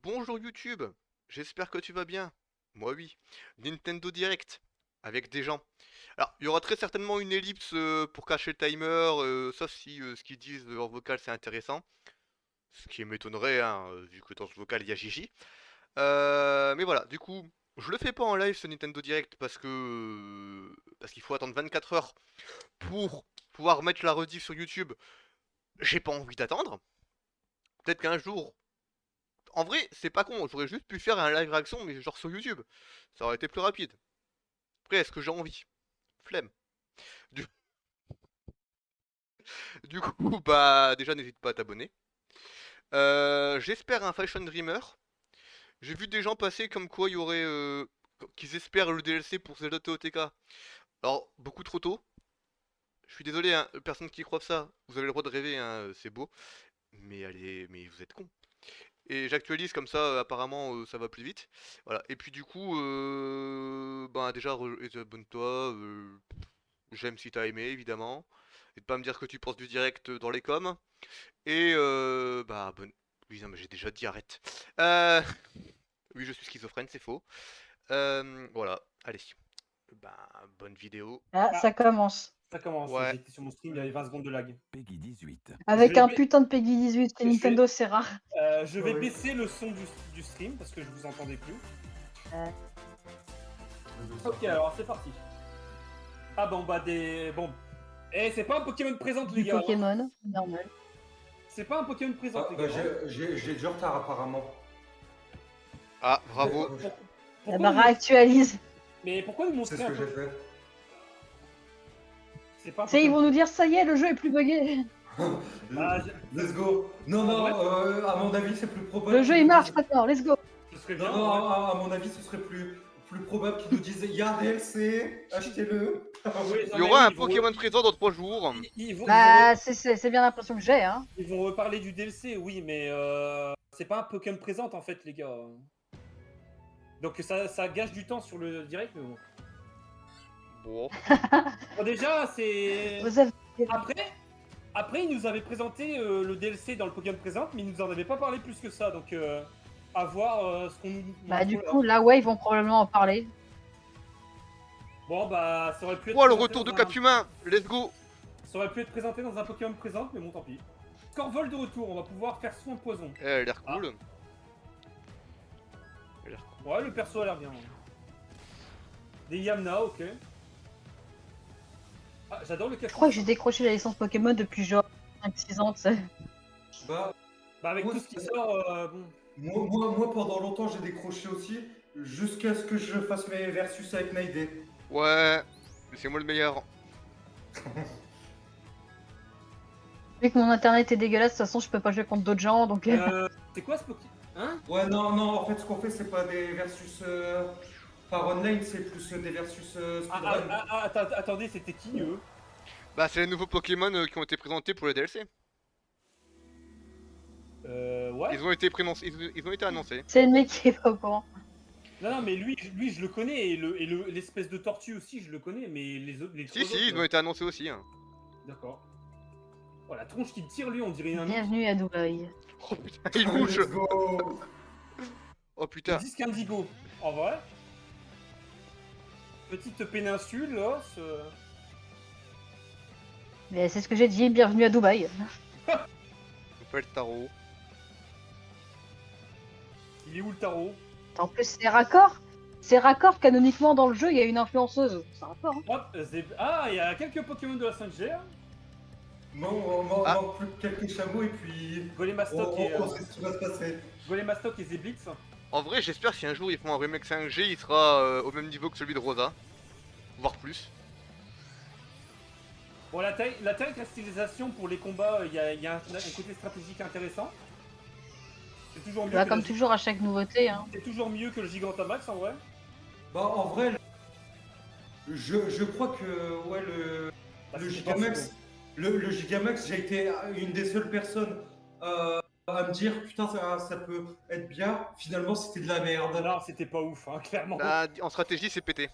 Bonjour YouTube, j'espère que tu vas bien. Moi oui. Nintendo Direct, avec des gens. Alors, il y aura très certainement une ellipse pour cacher le timer, sauf si ce qu'ils disent en vocal c'est intéressant. Ce qui m'étonnerait, hein, vu que dans ce vocal il y a Gigi. Mais voilà, du coup, je le fais pas en live ce Nintendo Direct parce qu'il faut attendre 24 heures pour pouvoir mettre la rediff sur YouTube. J'ai pas envie d'attendre. Peut-être qu'un jour, en vrai, c'est pas con, j'aurais juste pu faire un live réaction, mais genre sur YouTube. Ça aurait été plus rapide. Après, est-ce que j'ai envie? Flemme. Du, du coup, bah, déjà, n'hésite pas à t'abonner. J'espère un Fashion Dreamer. J'ai vu des gens passer comme quoi il y aurait. Qu'ils espèrent le DLC pour Zelda TOTK. Alors, beaucoup trop tôt. Je suis désolé, hein, personne qui croit ça. Vous avez le droit de rêver, hein, c'est beau. Mais allez, mais vous êtes cons. Et j'actualise comme ça, apparemment ça va plus vite. Voilà. Et puis du coup, ben déjà abonne-toi. J'aime si t'as aimé évidemment. Et de pas me dire ce que tu penses du direct dans les coms. Et bah bonne. Oui non mais j'ai déjà dit arrête. Euh... Oui je suis schizophrène, c'est faux. Voilà, allez. Bah bonne vidéo. Ah, Ah, ça commence. ça commence. Ouais. J'étais sur mon stream, il y avait 20 secondes de lag. Peggy 18. Avec vais un ba- putain de Peggy 18 chez Je vais, Nintendo, c'est rare. je vais baisser le son du stream parce que je vous entendais plus. Euh, Ok, alors c'est parti. Ah bon, bah des. Bon. Eh, c'est pas un Pokémon présente, les du gars. Hein. Pokémon, normal. C'est pas un Pokémon présente, Ah, les bah, gars. Hein. j'ai du retard apparemment. Ah bravo. Pour- Eh Pourquoi ben, nous... réactualise. Mais pourquoi nous C'est montrer ce un que j'ai peu... fait. C'est pas un Tu sais, ils Pokémon. vont nous dire ça y est, le jeu est plus buggé. Ah, Let's go. Non, non, Ouais. à mon avis, c'est plus probable. Le jeu qu'ils il nous marche disent- maintenant, let's go. Ce serait Non, bien. non, ouais. à mon avis, ce serait plus probable qu'ils nous disent il y a un DLC, achetez-le. Oui, non, Il y mais aura oui, un Pokémon présent dans 3 jours. Bah, c'est bien l'impression que j'ai, hein. ils vont reparler du DLC, oui, mais c'est pas un Pokémon présente en fait, les gars. Donc ça gâche du temps sur le direct, mais bon. Bon. Bon, déjà, c'est. Vous avez... Après, ils nous avaient présenté le DLC dans le Pokémon présente, mais ils nous en avaient pas parlé plus que ça, donc à voir ce qu'on nous. Bah, du montre là. coup, là, ouais, ils vont probablement en parler. Bon, bah, ça aurait pu être. Oh le présenté retour de dans un- Capumin. Let's go. Ça aurait pu être présenté dans un Pokémon présente, mais bon, tant pis. Scorvol de retour, on va pouvoir faire soin poison. Elle a l'air cool. Ouais, le perso a l'air bien. Des Yamna, ok. Ah, j'adore le Je café. crois que j'ai décroché la licence Pokémon depuis genre 5-6 ans, tu sais. Bah, Bah, avec Moi, tout ce qui c'est- sort, bon. moi, pendant longtemps, j'ai décroché aussi, jusqu'à ce que je fasse mes versus avec Naïdé. Ouais. C'est moi le meilleur. Vu que mon internet est dégueulasse, de toute façon, je peux pas jouer contre d'autres gens, donc... C'est quoi ce Pokémon? Hein? Ouais, non, non, en fait, ce qu'on fait, c'est pas des versus par online, c'est plus des versus speedrun. Attendez, c'était qui eux? Bah c'est les nouveaux Pokémon qui ont été présentés pour le DLC. Ouais. Ils ont été ils ont été annoncés. C'est le mec qui est pas au courant. Non, non, mais lui, je le connais, et l'espèce de tortue aussi, je le connais, mais les autres, les Si trois si, ils autres, ont été annoncés aussi. Hein. D'accord. Oh, la tronche qui tire, lui, on dirait un. Bienvenue à Dubaï. Oh putain, il bouge. Let's go. Oh putain. Disque Indigo, en vrai. Petite péninsule, là. Mais c'est ce que j'ai dit, bienvenue à Dubaï. On fait le tarot. Il est où le tarot? En plus, c'est raccord. C'est raccord canoniquement dans le jeu, il y a une influenceuse. C'est raccord, hein. Hop, ah, il y a quelques Pokémon de la 5G. Hein. Non, on Ah. manque plus que quelques chameaux et puis Golemastoc et, on sait ce qui va se passer. Golemastoc et Zeblitz. En vrai, j'espère si un jour ils font un remake 5G, il sera au même niveau que celui de Rosa. Voire plus. Bon, la terrestrialisation pour les combats, il y a un côté stratégique intéressant. C'est toujours mieux. Bah, que comme le- toujours à chaque nouveauté, hein. C'est toujours mieux que le Gigantamax en vrai. Bah, en vrai, je crois que ouais, Parce le que c'est pas Gigamax, fou. le Gigamax, j'ai été une des seules personnes à me dire putain, ça peut être bien. Finalement, c'était de la merde. Non, c'était pas ouf, hein, clairement. Bah, en stratégie, c'est pété.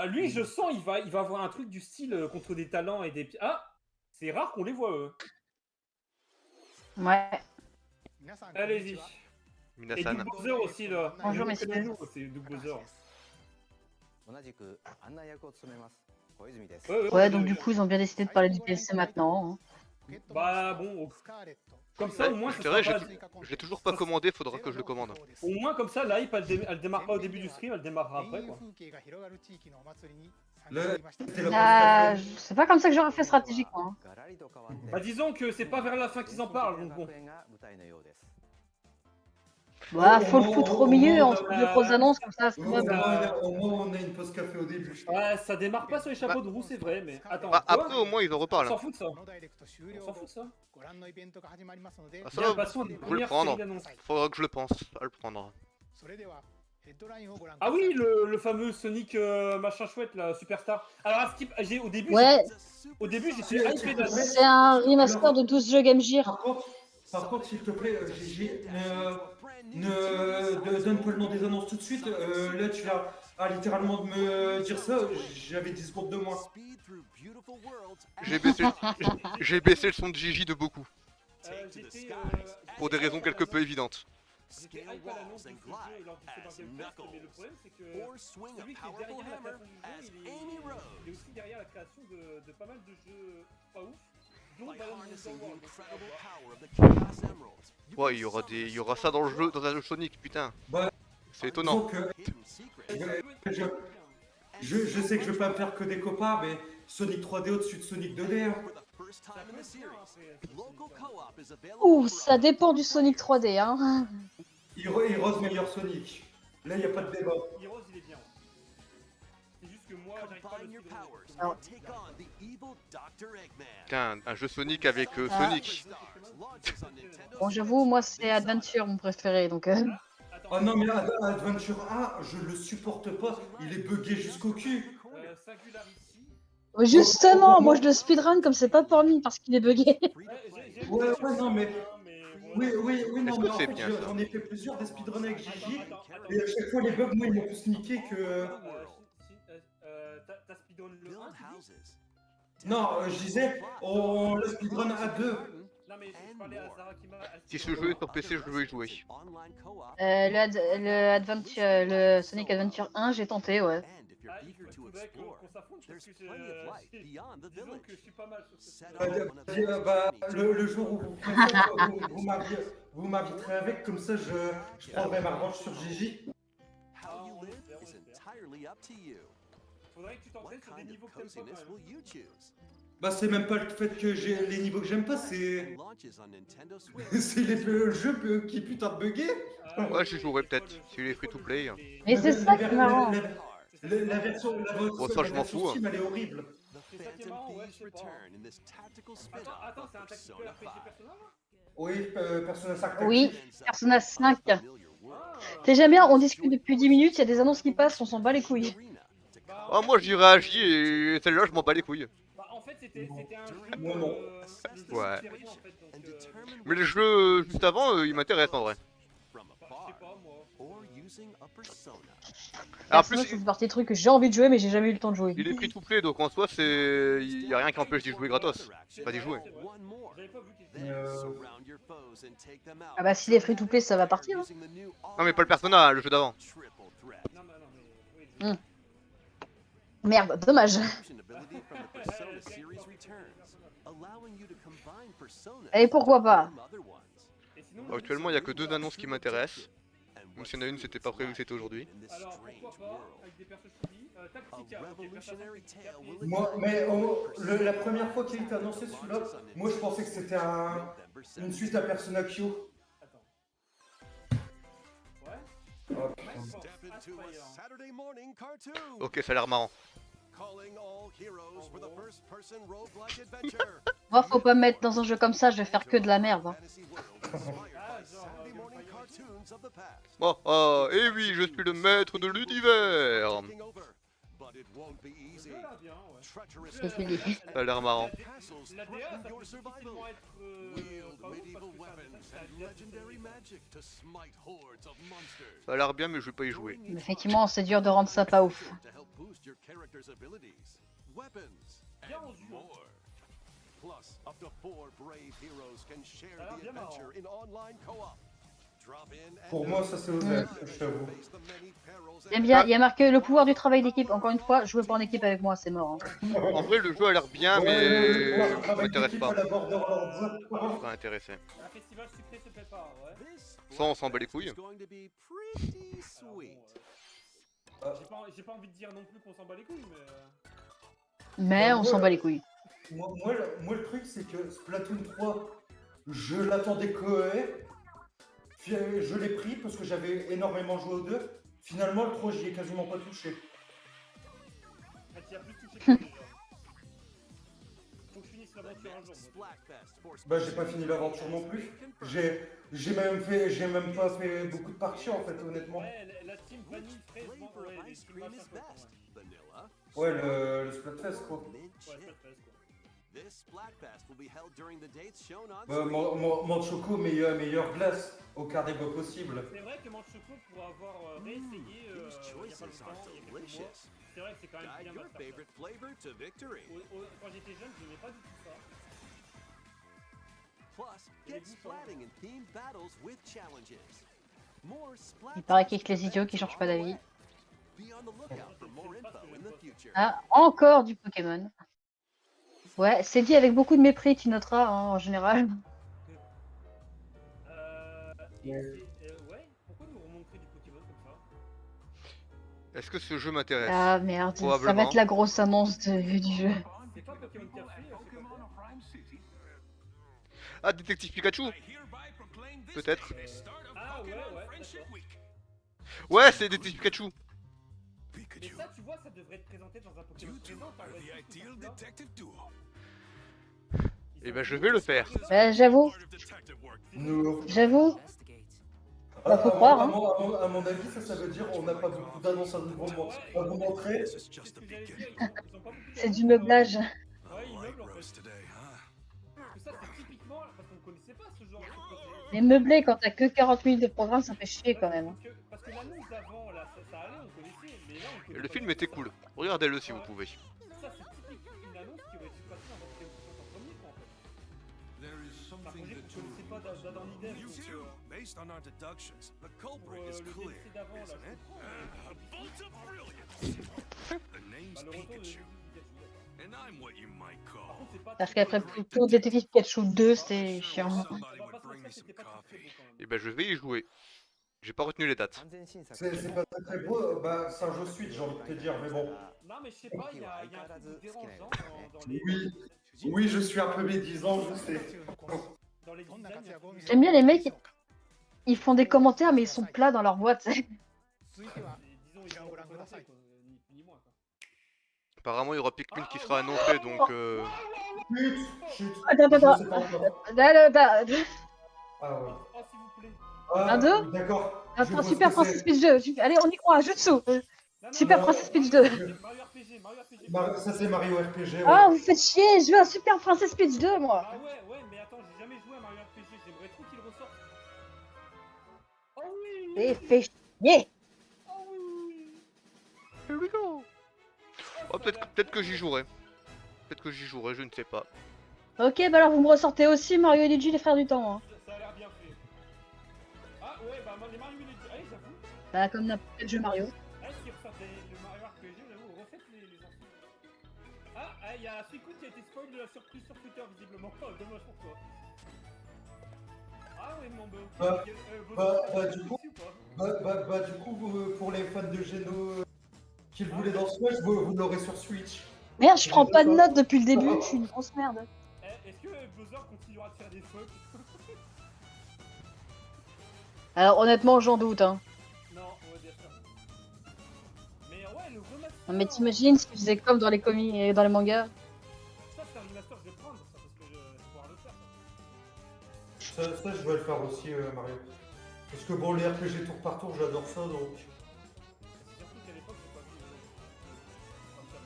Lui, je sens, il va avoir un truc du style contre des talents et des. Ah, c'est rare qu'on les voit eux. Ouais. Allez-y. Et Minasan. Doug Bowser aussi là. Bonjour, Nous, messieurs. nous, c'est Doug Bowser. 同じく案内役を務めます小泉です。 Ouais, donc du coup, ils ont bien décidé de parler du DLC maintenant. Hein. Bah bon, comme ça Ouais, au moins je ce dirais, sera pas... Je l'ai toujours pas commandé, faudra que je le commande. Au moins comme ça, la hype elle démarre pas au début du stream, elle démarrera après quoi. C'était la Là, c'est pas comme ça que j'aurais fait stratégiquement. Hein. ガラリと変わって Bah disons que c'est pas vers la fin qu'ils en parlent, donc bon. 学園が舞台のようです。 Bah, faut le foutre au milieu entre deux grosses annonces comme ça. C'est Au pas moins, on a une pause café au début. Ouais, ça démarre pas sur les chapeaux de roue, c'est vrai, mais attends. Bah, quoi après, au moins, ils en On reparlent. s'en fout de ça. このダイレクト終 On 了 s'en 後 fout de ça. ご覧のイベントが始まりますので Ah, ça Bien, va, passons à des je vais le premières prendre. séries d'annonces. Faudra que je le pense à le prendre. それではヘッドラインをご覧く Ah ださい oui, le fameux Sonic machin chouette là, Superstar. Alors à Skip, au début, Ouais, j'étais hypé de la c'est un remaster de 12 jeux Game Gear. Par contre, s'il te plaît, Gigi, ne donne pas le nom des annonces tout de suite. Là, tu viens littéralement de me dire ça. J'avais 10 secondes de moins. J'ai baissé le son de Gigi de beaucoup. j'étais Pour des raisons quelque peu évidentes. J'étais hype à l'annonce de ce jeu lors du Super Game Fest, mais le problème c'est que celui qui est derrière la création du jeu, il est aussi derrière la création de pas mal de jeux pas ouf, dont Balance World. Ouais, il y aura ça dans le jeu, dans un jeu Sonic, putain. Bah, C'est étonnant. Donc, je sais que je vais pas me faire que des copains, mais Sonic 3D au-dessus de Sonic 2D. Hein. Ouh, ça dépend du Sonic 3D. Hein. Heroes meilleur Sonic. Là, il n'y a pas de débat. Heroes il est bien. C'est juste que moi j'arrive pas à le suivre. Alors- Putain, un jeu Sonic avec Ah. Sonic. Bon, j'avoue, moi, c'est Adventure mon préféré. Donc, Oh non, mais Adventure 1, je le supporte pas. Il est buggé jusqu'au cul. Singularity. Justement, moi, je le speedrun comme c'est pas pour lui parce qu'il est bugué. Ouais, non, mais. Oui, non, Est-ce mais que en c'est fait, bien, ça j'en ai fait plusieurs des speedruns avec Gigi. Et à chaque fois, les bugs, moi, ils m'ont plus niqué que. T'as speedrun le 1 tu dis Non, je disais, on le speedrun à deux. Non mais je parlais à Zara qui m'a... Si ce jeu est sur PC, je veux y jouer. Le Sonic Adventure 1, j'ai tenté, ouais. Ah, il faudrait qu'on s'affronte parce que disons que je suis pas mal sur ce Le jour où vous m'inviterez avec, comme ça, je prendrai ma revanche sur Gigi. Faudrait que tu t'entraînes sur des niveaux que t'aimes pas quand même. Bah, c'est même pas le fait que j'ai les niveaux que j'aime pas, c'est. C'est le jeu qui est putain de bugué. Ouais, j'y jouerai peut-être, si les free to play. Mais c'est ça qui est marrant. La version Bon, ça, je m'en fous, Steam, elle est horrible. C'est ça qui est marrant, ouais, je sais pas. Attends, c'est un tactical RPG Persona là Oui, Persona 5 Oui, Persona 5. T'es jamais bien, on discute depuis 10 minutes, il y a des annonces qui passent, on s'en bat les couilles. Ah, moi j'y réagis et celle-là, je m'en bats les couilles. Bah en fait c'était un jeu... Non. Ouais. série, en fait, donc, Mais les jeux juste avant, ils m'intéressent en vrai. bah, je sais pas moi. Alors, Persona, plus, c'est partie des trucs que j'ai envie de jouer, mais j'ai jamais eu le temps de jouer. il est free to play, donc en soi, c'est. Y a rien qui empêche d'y jouer gratos. Pas d'y jouer. J'avais pas vu qu'il était... Ah bah, s'il est free to play, ça va partir. Hein. Non, mais pas le personnage, le jeu d'avant. Non mais... Oui, Merde, dommage. Et pourquoi pas? Et sinon, Actuellement, il y a que deux annonces qui m'intéressent. Même s'il y en a une, c'était pas prévu que c'était aujourd'hui. alors pourquoi pas, avec des persos chibi, Tactica, ok, Persona Tactica, Moi, mais la première fois qu'il a été annoncé celui-là, moi je pensais que c'était une suite à Persona Q. Attends. Ouais. Oh, putain. Ok, ça a l'air marrant. Moi, faut pas me mettre dans un jeu comme ça, je vais faire que de la merde. Hein. Ah, genre... Oh, oh, et oui, je suis le maître de l'univers. Le jeu a l'air bien, ouais. C'est fini. Ça a l'air marrant. La DA, ça peut difficilement être... pas ouf, parce que ça a Ça a l'air bien, mais je vais pas y jouer. Mais effectivement, c'est dur de rendre ça pas ouf. bien rendu, hein. Ça a l'air bien marrant. Pour moi, ça c'est honnête, je t'avoue. J'aime bien, il y a marqué le pouvoir du travail d'équipe. Encore une fois, jouez pas en équipe avec moi, c'est mort. Hein. En vrai, le jeu a l'air bien, mais Ouais, ça m'intéresse pas. à la Borderlands. Je suis pas intéressé. Un festival sucré se prépare, ouais. Ça, on s'en bat les couilles. J'ai pas envie de dire non plus qu'on s'en bat les couilles, Mais on s'en bat les couilles. Moi, le truc, c'est que Splatoon 3, je l'attendais je l'ai pris parce que j'avais énormément joué aux deux. Finalement, le 3, j'y ai quasiment pas touché. mais tu as plus touché que déjà. Faut que je finisse l'aventure un jour. moi. Bah, j'ai pas fini l'aventure non plus. J'ai même pas fait beaucoup de parties en fait, honnêtement. Ouais, la team Vanille, fraise, ouais, les teams machin, quoi. Ouais, le Splatfest quoi. Ouais, ça te fraise, quoi. Manchoco, meilleure glace au quart des bois possible. C'est vrai que Manchoco, pour avoir réessayé il y a pas longtemps, il y a quelques mois, c'est vrai que c'est quand même bien Masterclass. Quand j'étais jeune, je n'aimais pas du tout ça. Il paraît qu'il y a que les idiots qui changent pas d'avis. Ah, encore du Pokémon. Ouais, c'est dit avec beaucoup de mépris, tu noteras hein, en général. Ouais, pourquoi nous remontrer du Pokémon comme ça? Est-ce que ce jeu m'intéresse? Ah merde, ça va Probablement. être la grosse annonce du jeu. C'est pas Pokémon Café, c'est quoi? Ah, Détective Pikachu? Peut-être. Ah ouais, d'accord. Ouais, c'est Détective Pikachu. Mais ça, tu vois, ça devrait être présenté dans un Pokémon présent, par Et ben, je vais le faire. Bah, j'avoue, Nous, j'avoue. Bah, faut croire, hein. à mon avis, ça veut dire on n'a pas beaucoup d'annonces à vous montrer. C'est du meublage. Ouais, il meuble en fait. Parce que ça, c'est typiquement parce qu'on connaissait pas ce genre de truc. Mais meubler quand t'as que 40 minutes de programme, ça fait chier quand même. Parce que l'annonce d'avant, là, ça allait, on connaissait, mais là, on connaissait Le pas film du était tout. cool. Regardez-le si vous pouvez. Ça, c'est typiquement une annonce qui aurait dû passer dans votre présentation en premier, quoi, en fait. C'est un projet que vous connaissez pas d'Adam Idem, donc pour le DLC d'avant, là, je comprends. Bah, le retour de Pikachu, d'accord. Par contre, c'est pas Parce très qu'après beau. plutôt Détective Pikachu 2, c'était chiant. On va pas se mentir, c'était pas très beau quand même. Et ben, je vais y jouer. J'ai pas retenu les dates. C'est pas très beau, bah c'est un jeu suite, j'ai envie de te dire, mais bon. Non, mais je sais pas, il y a un truc de dérangeant dans les. Oui, je suis un peu médisant, je sais. Dans les designs, il y a un truc de J'aime bien les mecs, ils font des commentaires mais ils sont plats dans leur boîte. disons, ils ont commencé, quoi, ni plus ni moins, quoi. Apparemment, il y aura Pikmin qui sera annoncé, donc Chut. Attends. Je sais pas encore. Ah ouais. Oh, s'il vous plaît. Ah, Un, deux. D'accord. Attends, Je Super vois ce que Princess Peach 2. Allez, on y croit, Jutsu. Non, Super non, Princess Peach 2. Mario RPG, Mario RPG. Ça c'est Mario RPG, ouais. Ah, vous faites chier, je veux un Super Princess Peach 2, moi. Ah ouais, mais attends, j'ai jamais joué à Mario RPG, j'aimerais trop qu'il ressorte. Oh oui. Et fait chier. Oh oui. here we go. Oh, peut-être que j'y jouerai. Peut-être que j'y jouerai, je ne sais pas. Ok, bah alors vous me ressortez aussi Mario et Luigi, les frères du temps. Hein. Ça a l'air bien fait. Ah ouais, bah les Mario Luigi, allez, j'avoue. Bah, comme n'importe quel jeu Mario. Ah, s'ils ressortent le Mario RPG, j'avoue, refaites les anciens. Ah, il y a Suicune qui a été spoil de la surprise sur Twitter, visiblement. Oh, dommage pour toi. Ah ouais, mon beau. Du coup, pour les fans de Geno qui le voulaient dans Smash, vous l'aurez sur Switch. Merde, je prends pas de notes depuis le début, je suis une grosse merde. Est-ce que Bowser continuera de faire des fucks? Alors honnêtement, j'en doute. Hein. Non, ouais, bien sûr. Mais ouais, le remaster. Non, mais t'imagines ce qu'ils faisaient comme dans les comics et dans les mangas. Ça, c'est un remaster, je vais prendre ça parce que je vais pouvoir le faire. Ça, je vais le faire aussi, Mario. Parce que bon, les RPG tour par tour, j'adore ça, donc... C'est surtout qu'à l'époque, j'ai pas vu comme ça,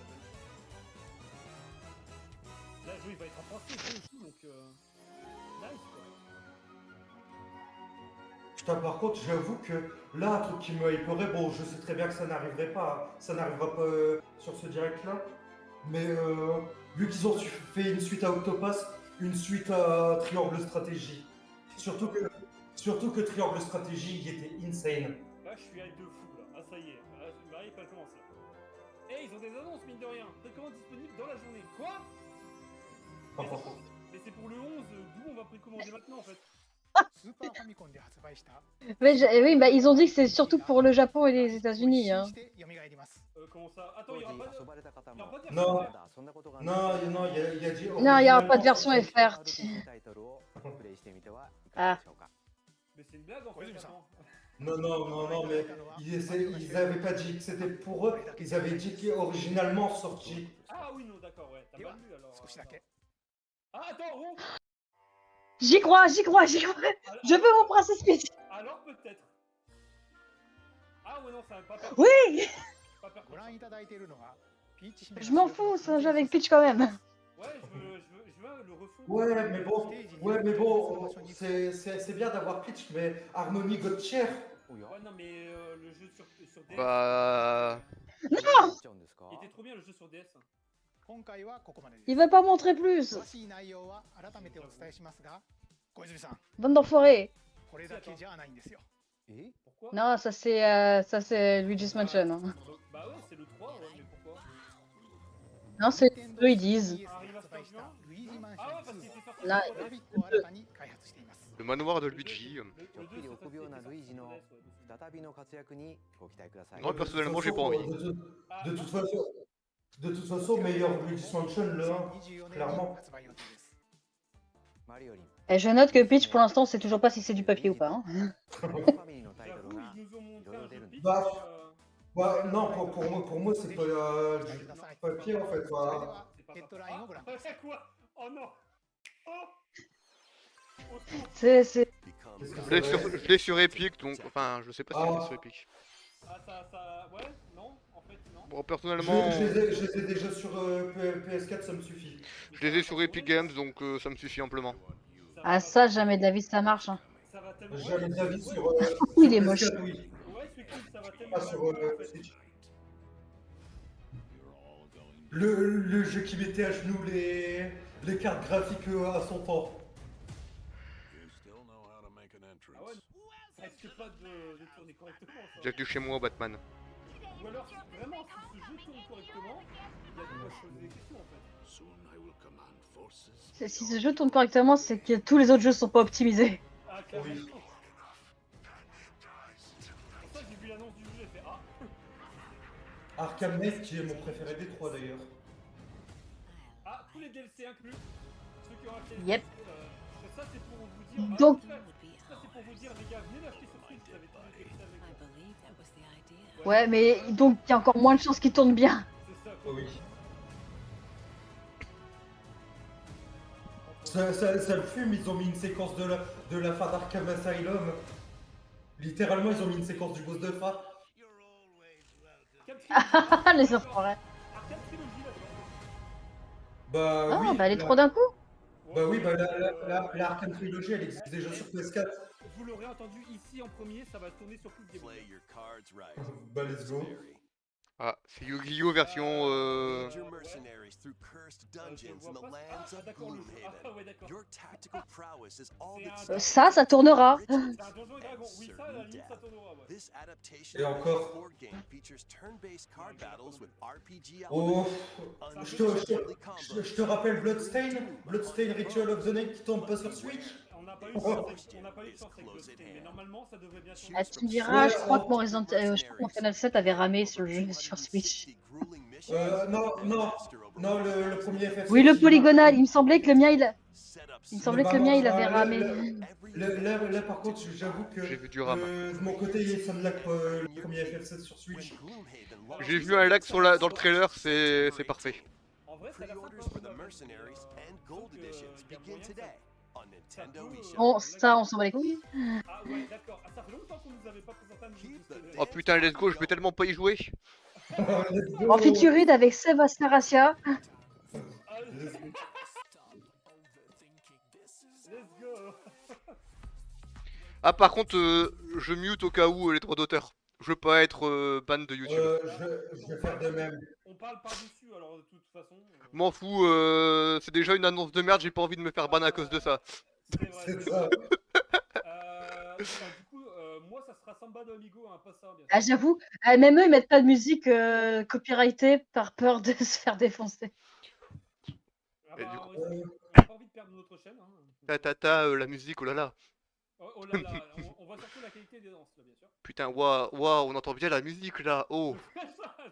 là, le jeu, il va être en français aussi, donc... Nice, quoi. Putain, par contre, j'avoue que là, un truc qui me hyperait, bon, je sais très bien que ça n'arriverait pas, ça n'arrivera pas sur ce direct-là, mais vu qu'ils ont fait une suite à Octopass, une suite à Triangle Stratégie, surtout Surtout que Triangle Stratégie, il était insane. Là, je suis hype de fou, là. Ah, ça y est. Ah, Marie, pas commence, là. Eh, ils ont des annonces, mine de rien. Précommande disponible dans la journée. Quoi? Pas Mais c'est fort. pour- mais c'est pour le 11, d'où on va précommander maintenant, en fait. スーパーファミコンで発売した Mais oui, bah, ils ont dit que c'est surtout pour le Japon et les États-Unis. Hein. 蘇ります Comment ça? Attends, 当 il y 時 aura pas de... 遊ばれた方 Il y aura も pas de Non. version まだ遊んだことが Non, non, il a dit. Non, il n'y aura pas de version originalement, FR. カード的なタイトルをプレイしてみてはいかがでしょうか Mais c'est une blague, en fait, Oui, mais ça- attends. Non, non, non, non, mais ils avaient pas dit que c'était pour eux, ils avaient dit qu'originalement sorti. Ah oui, non, d'accord, ouais. T'as Et pas ouais, lu, alors. 少しだけ Ah, attends, Ron. J'y crois, j'y crois, j'y crois. Alors- Je veux mon Princess Peach. Alors, peut-être. Ah ouais, non, ça va pas faire... Oui, Pas faire ご覧いただいているのはピーチ姫 je m'en fous, c'est un jeu avec Peach quand même. Ouais, je veux le refond. Ouais, mais bon, c'est bien d'avoir Peach, mais Harmony Godchier. おや Ouais, non, mais le jeu sur DS... Bah... どうなっちゃうんですか Il était trop bien, le jeu sur DS. 今回はここまでです Il veut pas montrer plus. 詳しい内容は改めてお伝えしますが小泉さん Bande d'enfoirés. これだけじゃないんですよ え Pourquoi? Non, ça c'est Luigi's Mansion. Hein. Bah ouais, c'est le 3, ouais, mais pourquoi? Non, c'est eux ils disent. 発売したルイージマンシ Ah ouais, ョン parce 2 qu'il était sorti Là, sur グラ DS. フィックを新たに開発しています Le manoir de Luigi. Le ちょっぴり 2, 臆病なルイージの再びの活躍にご期待ください Ouais, personnellement, j'ai pas envie. De toute façon, meilleur Luigi's Mansion, le 1. 2024年に clairement 発売予定です マリオリン Et je note que Peach pour l'instant c'est toujours pas si c'est du papier ou pas. Hein. ファミリーのタイトル J'avoue, が ils nous ont montré un jeu de pitch. Bah, Bah, non, pour moi, c'est pas du ください papier en fait. それで Quoi. は c'est pas ヘッドラインをご覧ください Ah, quoi? Oh non! Oh! Au secours! C'est Qu'est-ce que Je l'ai ça va être je l'ai sur Epic, donc... Enfin, je sais pas si je l'ai sur Epic. Ah, ça... Ouais? Non? En fait, non. Bon, personnellement... Je les ai déjà sur PS4, ça me suffit. Je les ai sur Epic Games, donc ça me suffit amplement. Ça va ah pas- ça jamais David ça marche. Hein. Ça va tellement... Jamais d'avis sur Il est PS4, moche. oui. Ouais, c'est cool, ça va tellement... Pas sur mal, en fait. Switch. Le jeu qui mettait à genoux les cartes graphiques à son temps. Ah ouais? Ça risque pas de tourner correctement, ça. J'ai que chez moi, Batman. Ou alors, vraiment, si ce jeu tourne correctement, il y a de quoi se poser des questions, en fait. Si ce jeu tourne correctement c'est que tous les autres jeux sont pas optimisés. Ah, clairement. Oui. Pour ça, j'ai vu l'annonce du jeu, j'ai fait... Ah! Arkham Knight qui est mon préféré des trois d'ailleurs. Ah, tous les DLC inclus. Ceux qui ont acheté les Yep. DLC, ça c'est pour vous dire... Donc- ça c'est pour vous dire, les gars, venez l'acheter sur Switch, vous avez tous les DLC avec. Ouais mais donc il y a encore moins de chances qu'il tourne bien. C'est ça, quoi. Oui. Ça le fume, ils ont mis une séquence de la fin d'Arkham Asylum. Littéralement, ils ont mis une séquence du boss de fin. Arkham Les enfoirés. Trilogy, là, Bah Ah oui, bah les la- trop d'un coup. Bah oui, bah la Arkham Trilogy, elle existe déjà sur PS4. Vous l'aurez entendu ici en premier, ça va tourner sur Click Game. Bah let's go. Ah, c'est Yu-Gi-Oh version... Je vois pas. Ah, d'accord, le jeu. Ah ouais, d'accord. Ça tournera. C'est un Donjon et Dragon. Oui, ça, à la limite, ça tournera, ouais. Et encore. Oh, je te rappelle Bloodstain Ritual of the Night qui tombe pas sur Switch. On n'a pas eu de chance avec Bloodstained, mais normalement, ça devrait bien tourner. Ah, tu me diras, je crois que mon Resident je crois que mon Final 7 avait ramé sur le jeu sur Switch. Non, le premier FF7. Oui le polygonal, il me semblait que le mien il avait ramé. Là, par contre, j'avoue que J'ai vu du ram. de mon côté, ça me lag le premier FF7 sur Switch. J'ai vu un lag sur dans le trailer, c'est parfait. En vrai, ça a l'air sympa, ça va. Donc, y a moyen que ça Bon ça on s'en bat les couilles. Ah ouais, d'accord. Ah, ça fait longtemps qu'on nous avait pas présenté un nouveau Bloodstained. Oh putain, let's go, je vais tellement pas y jouer. Let's go. En featured avec Seb Astaracia. Ah, let's go. Ah par contre, je mute au cas où les droits d'auteur. Je veux pas être ban de YouTube. Je vais faire de même. On parle par-dessus, alors de toute façon. M'en fous, c'est déjà une annonce de merde, j'ai pas envie de me faire ban à cause de ça. C'est vrai. C'est ça. du coup, moi, ça sera Samba de Amigo, hein, pas ça, bien sûr. Ah, j'avoue, même eux, ils mettent pas de musique copyrightée par peur de se faire défoncer. Ah Et bah, du on coup- n'a pas envie de perdre notre chaîne. Hein. La musique, oh là là. Oh là là, on voit surtout la qualité des danses, là, bien sûr. Putain, waouh, on entend bien la musique là. Oh.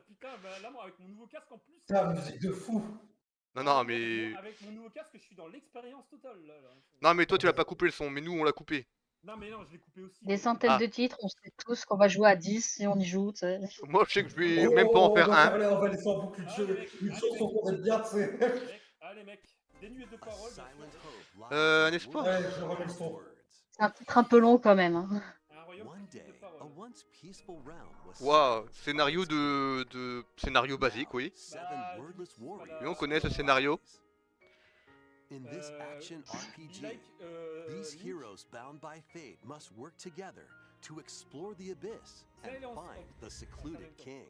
Putain, bah là, moi, avec mon nouveau casque en plus. Putain, musique de fou. Non, Ah, non, moi, mais. avec mon nouveau casque, je suis dans l'expérience totale. Là. Non, mais toi, tu l'as pas coupé le son, mais nous, on l'a coupé. Non, mais non, je l'ai coupé aussi. Des centaines Ah. de titres, on sait tous qu'on va jouer à 10 si on y joue, tu sais. Moi, je sais que je vais Oh, même pas en faire un. on va laisser en boucle une chanson qu'on aime bien, tu sais. Allez, mec, dénué de paroles. Un espoir. Ouais, je remets le son. C'est un titre un peu long quand même. Hein. Un royaume de paroles. Waouh, scénario scénario basique, oui. Voilà. Et on connaît ce scénario. In this action RPG, like, these Link. heroes bound by fate must work together to explore the abyss and find the secluded king.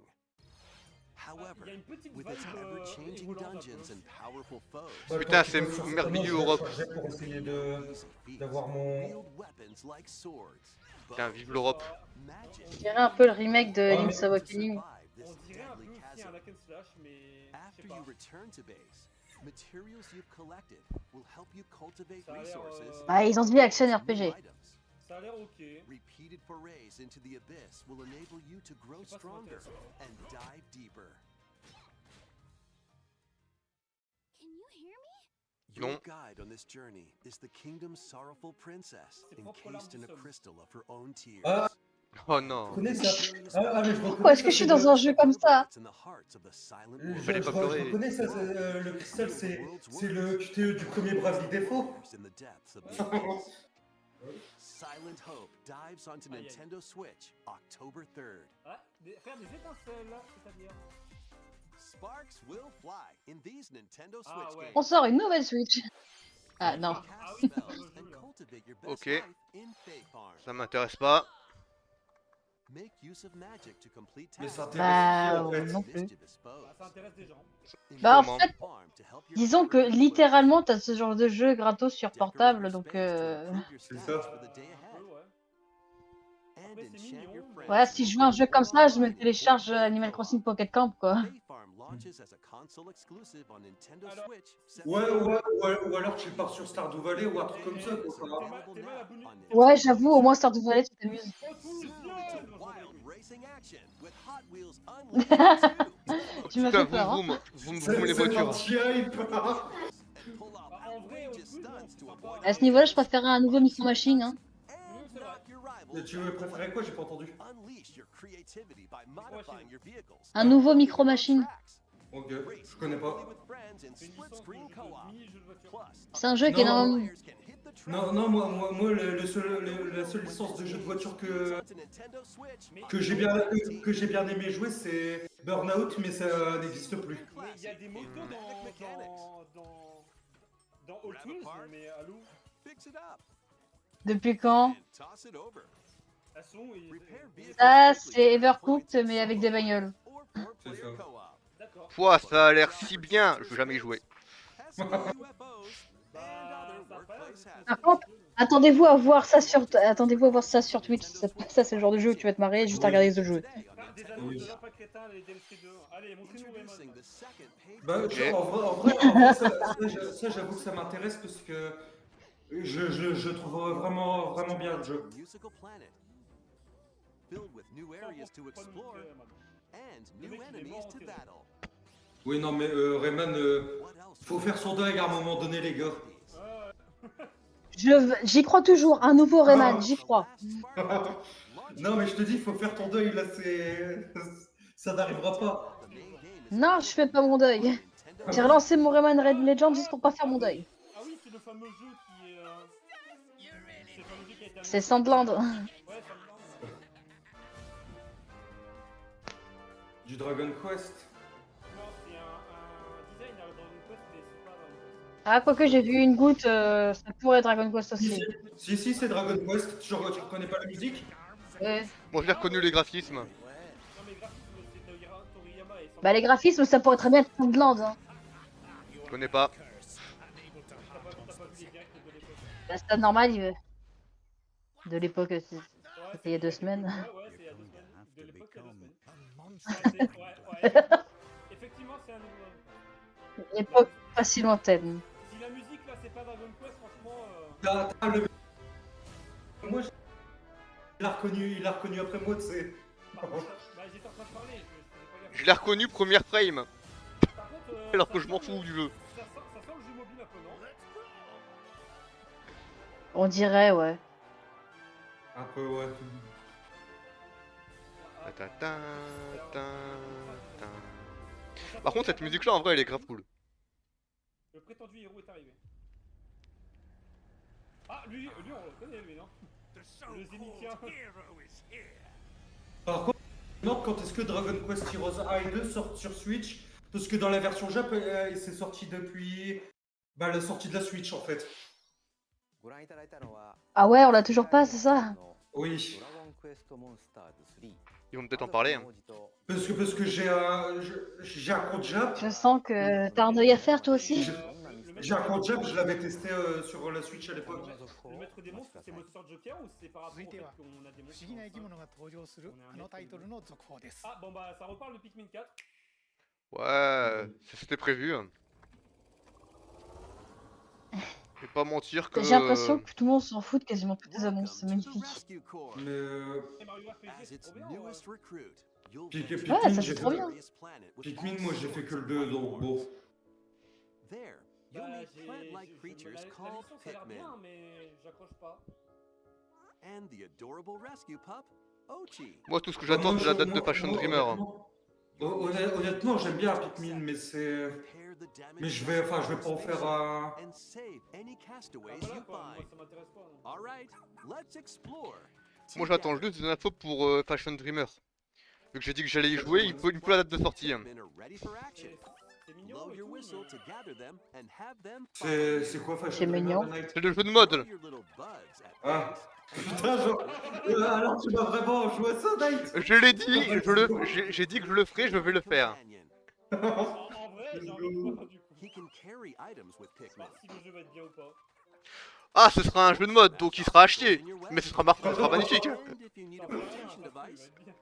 However, Il y a une petite with vibe, its ever-changing Hollande, un peu. dungeons and powerful foes, Putain, Quand tu c'est vas sur ce merveilleux, chrono, je vais Europe. charger pour essayer easy feats, d'avoir mon... wield weapons like swords, Putain, bows, vive l'Europe. magic, Je dirais un peu le remake de Ah, mais- Link's Awakening. survive On this dirait un peu deadly aussi un chasm. hack and slash, mais je After sais you pas. return to base, materials you've collected will help you cultivate Ça a l'air, resources. Bah, ils ont dit action and RPG. new items. Ça a l'air ok. Repeated forays into the abyss will enable you to grow Je sais pas si stronger ça m'intéresse. and dive deeper. Can you hear me? Your Non. guide on this journey is the kingdom's sorrowful princess, C'est propre larmes encased du in a somme. crystal of her own tears. Ah. Oh non. Tu connais ça? Mais je Pourquoi est-ce que je suis dans un jeu comme ça? In the hearts of the silent Je, world. Fallait pas pleurer. je reconnais ça, le cristal, c'est le QTE du premier Bravely Default. In the depths of the abyss. Silent Hope dives onto Aïe, aïe. Nintendo Switch October 3rd. Ah, faire des étincelles là, c'est-à-dire. Sparks will fly in these Nintendo Ah, Switch ouais. games. On sort une nouvelle Switch. Ah non. Cast Ah oui, spells c'est le jeu, and là. cultivate your best Ok. life in Fae Farm. Ça m'intéresse pas. Make use of magic to complete Mais ça tasks. Bah, intéresse qui, en fait? non plus. Mischievous foes. Bah, ça intéresse des gens. Bah, en Sûrement. fait, Farm to help your disons que favorite littéralement, t'as ce genre de jeu gratos sur Decorate portable, your donc space to improve your C'est stats ça. for the day Un ahead. peu, ouais. And Après, c'est enchant mignon, your mais- friends voilà, si je joue à un jeu comme ça, je me online in télécharge full Animal co-op. Crossing Pocket Camp, quoi. Fae Farm launches as a console exclusive on Nintendo Alors- Switch. Ouais, ou alors tu pars sur Stardew Valley ou un truc comme ça, quoi. T'es mal abonné. Ouais, j'avoue, au moins Stardew Valley, tu t'amuses. Oh, tout Soon bien. to wild racing action with Hot Wheels Unlimited 2. Tu m'as Putain, fait peur, hein. vous me les voitures. l'anti-hype. Pull off En vrai, outrageous au truc, stunts to non, avoid À ce niveau-là, je préférais un nouveau Micro Machine. Hein. and c'est vrai. knock your rivals Tu veux préférer quoi? J'ai pas entendu. Unleash your creativity by modifying your vehicles. Un nouveau Micro Machine. Ok, je connais pas. With friends in C'est une split licence de screen jeu co-op. de mini-jeu de voiture. Plus, C'est un jeu qui est Non. énormément. players can hit the track Non, moi la seule licence de jeu de voiture onto Nintendo Switch. que j'ai bien aimé jouer, c'est Burnout, mais ça n'existe plus. Mais il y a des motos dans All Tools, mais allô, Fix it up Depuis quand? and toss it over. elles sont. Repair vehicles Ça, quickly c'est to Evercooked, avoid mais avec des bagnoles. or four-player C'est ça. co-op. D'accord. Pouah, ça a l'air si bien. Je vais jamais y jouer. Pesky UFOs and Bah, other ça a pas workplace l'air hazards. Par contre, attendez-vous à voir ça sur Twitch. Ça, c'est le genre de jeu où tu vas te marrer juste à regarder ce jeu. Today on Des Nintendo annonces de Shop. lapin crétin, les DLC 2. Allez, montrez-nous Introducing Raymond. the second paid Bah, Ok. en vrai, ça, j'avoue que ça m'intéresse parce que je trouve vraiment bien le jeu. musical planet filled with new areas to explore and Le new mec, il est enemies mort en to télé. battle. Oui, non, mais Rayman, What else? faut faire son deuil à un moment donné, les gars. J'y crois toujours. Un nouveau Rayman, j'y crois. Non, mais je te dis, faut faire ton deuil, là, ça n'arrivera pas. Non, je fais pas mon deuil. J'ai relancé mon Rayman Red Legend juste pour pas faire mon deuil. Ah oui, c'est le fameux jeu qui est. C'est le fameux jeu qui a été C'est annoncé. Sandland. Ouais, Sandland. Du Dragon Quest. Non, c'est un design à Dragon Quest, mais c'est pas Dragon Quest. Ah, quoique j'ai vu une goutte, ça pourrait être Dragon Quest aussi. Si, c'est Dragon Quest. Tu reconnais pas la musique? Ouais. Moi, j'ai reconnu les graphismes. Non, mais graphisme, c'est Toriyama et Sandland. Bah, les graphismes, ça pourrait très bien être Sandland. Hein. Je connais pas. T'as pas vu les directs de l'époque. Bah, c'est normal, De l'époque, Ouais, c'était il y a 2 semaines. Ouais, c'est il y a 2 semaines. De l'époque, il y a 2 semaines. Ouais, effectivement. Effectivement, c'est un nouveau. Une époque pas si lointaine. Si la musique là, c'est pas Dragon Quest, franchement. Moi, il l'a reconnu après moi, tu sais. Bah, j'étais en train de parler, je faisais pas gaffe. Je l'ai reconnu première frame, Par contre, alors ça que je m'en sent fous le- du jeu. Ça sent le jeu mobile un peu, non? On dirait, ouais. Un peu, ouais. Ta, ta, ta, ta. Par contre, cette musique-là, en vrai, elle est grave cool. Le prétendu héros est arrivé. Ah, lui on le connaît, lui, non? Le Zénithien. Par contre, je me demande quand est-ce que Dragon Quest Heroes 1 et 2 sortent sur Switch. Parce que dans la version Jap, c'est sorti depuis la sortie de la Switch en fait. Ah ouais, on l'a toujours pas, c'est ça? Oui. Ils vont peut-être en parler. Hein. Parce que j'ai un compte Jap. Je sens que t'as un œil à faire toi aussi. J'ai un compte Jap, je l'avais testé sur la Switch à l'époque. Le maître des monstres, c'est Monster Joker ou c'est par rapport au 続い fait ては qu'on a des 不 monstres 思議な生き dans le 物が登場するあのタイトルの続報です。 Ah, bon bah, ça reparle de Pikmin 4. Ouais, c'était prévu. Hein. Je vais pas mentir que... J'ai l'impression que tout le monde s'en fout de quasiment toutes les annonces, c'est Welcome to the magnifique. Rescue Corps. Mais Et Mario RPG, As c'est its trop bien. newest recruit, you'll Pikmin, venture Ouais, ça, to c'est a trop bien. mysterious planet with Pikmin, all moi j'ai fait sorts que le of 2, donc dinosaurs. bon. There, you'll Bah, meet plant-like creatures la called mission, ça a l'air Pikmin, bien, mais j'accroche pas. and the adorable rescue pup, Ochi. Moi, tout ce que j'attends, c'est la date de Moi, Fashion Dreamer. Honnêtement, j'aime bien Pikmin, mais c'est. Repair the damaged Mais je vais pas en faire un. and save any castaways Voilà you quoi, moi find. ça m'intéresse pas. non. All right, let's explore. Moi, j'attends juste des infos pour Fashion Dreamer. Vu que j'ai dit que j'allais y jouer, il faut la date de sortie. Hein. Pikmin are ready for action. C'est mignon Blow et your tout, whistle mais... to gather them and have them follow C'est you. quoi Fashion C'est mignon. Dreamer Night? C'est le jeu de Grow mode. your little buds at Ah. base. Putain, alors tu vas vraiment jouer à ça, Night? Je l'ai dit, j'ai dit que je le ferai, je vais le faire. En vrai, j'ai envie de voir du coup. He can carry items with Pikmin. Voir si le jeu va être bien ou pas. Ah, ce sera un jeu de mode, donc il sera acheté. Mais ce sera magnifique. And if you need a Ça va protection bien, ça va device, être bien.